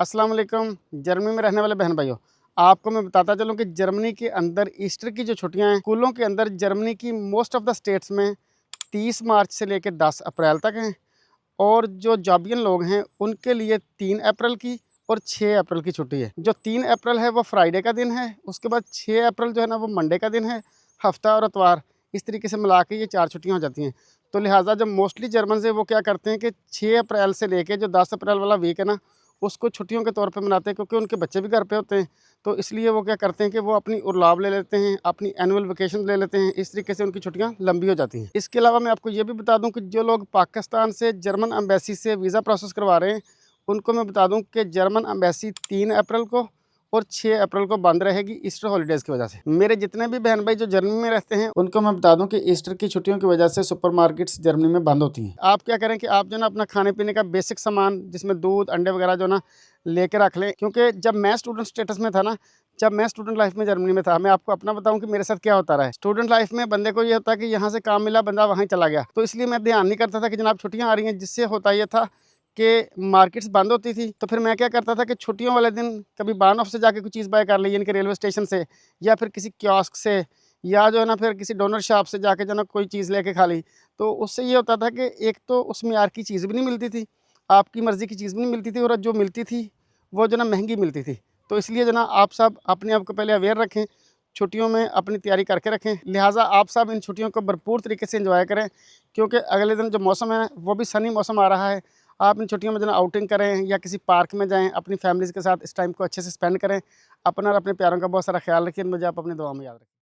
अस्सलाम वालेकुम। जर्मनी में रहने वाले बहन भाइयों, आपको मैं बताता चलूँ कि जर्मनी के अंदर ईस्टर की जो छुट्टियां हैं, स्कूलों के अंदर जर्मनी की मोस्ट ऑफ द स्टेट्स में 30 मार्च से लेकर 10 अप्रैल तक हैं। और जो जॉबियन लोग हैं उनके लिए 3 अप्रैल की और 6 अप्रैल की छुट्टी है। जो 3 अप्रैल है वो फ्राइडे का दिन है, उसके बाद 6 अप्रैल जो है ना वो मंडे का दिन है। हफ्ता और इतवार इस तरीके से मिला के ये 4 छुट्टियाँ हो जाती हैं। तो लिहाजा जब मोस्टली जर्मन से वो क्या करते हैं कि 6 अप्रैल से लेके जो 10 अप्रैल वाला वीक है ना, उसको छुट्टियों के तौर पे मनाते हैं, क्योंकि उनके बच्चे भी घर पे होते हैं। तो इसलिए वो क्या करते हैं कि वो अपनी उर्लाब ले लेते हैं, अपनी एनुअल वेकेशन ले लेते हैं। इस तरीके से उनकी छुट्टियां लंबी हो जाती हैं। इसके अलावा मैं आपको ये भी बता दूं कि जो लोग पाकिस्तान से जर्मन एम्बेसी से वीज़ा प्रोसेस करवा रहे हैं, उनको मैं बता दूं कि जर्मन एम्बेसी 3 अप्रैल को और 6 अप्रैल को बंद रहेगी ईस्टर हॉलीडेज़ की वजह से। मेरे जितने भी बहन भाई जो जर्मनी में रहते हैं उनको मैं बता दूं कि ईस्टर की छुट्टियों की वजह से सुपरमार्केट्स जर्मनी में बंद होती हैं। आप क्या करें कि आप जो ना अपना खाने पीने का बेसिक सामान, जिसमें दूध अंडे वगैरह जो ना लेके रख लें। क्योंकि जब मैं स्टूडेंट स्टेटस में था ना, जब मैं स्टूडेंट लाइफ में जर्मनी में था, मैं आपको अपना बताऊं कि मेरे साथ क्या होता रहा है। स्टूडेंट लाइफ में बंदे को ये होता है कि यहाँ से काम मिला, बंदा वहीं चला गया। तो इसलिए मैं ध्यान नहीं करता था कि जनाब छुट्टियाँ आ रही हैं। जिससे होता ये था कि मार्केट्स बंद होती थी। तो फिर मैं क्या करता था कि छुट्टियों वाले दिन कभी बानऑफ से जाके कोई चीज़ बाय कर ली, यानी कि रेलवे स्टेशन से, या फिर किसी कियोस्क से, या जो है ना फिर किसी डोनर शॉप से जाके जो ना कोई चीज़ लेके खा ली। तो उससे ये होता था कि एक तो उस मियार की चीज़ भी नहीं मिलती थी, आपकी मर्ज़ी की चीज़ भी नहीं मिलती थी, और जो मिलती थी वो जो ना महंगी मिलती थी। तो इसलिए जो ना आप सब अपने आप को पहले अवेयर रखें, छुट्टियों में अपनी तैयारी करके रखें। लिहाजा आप सब इन छुट्टियों को भरपूर तरीके से एंजॉय करें, क्योंकि अगले दिन जो मौसम है वो भी सनी मौसम आ रहा है। आप इन छुट्टियों में जो ना आउटिंग करें या किसी पार्क में जाएं, अपनी फैमिलीज़ के साथ इस टाइम को अच्छे से स्पेंड करें। अपना और अपने प्यारों का बहुत सारा ख्याल रखिए। मुझे आप अपनी दुआ में याद रखें।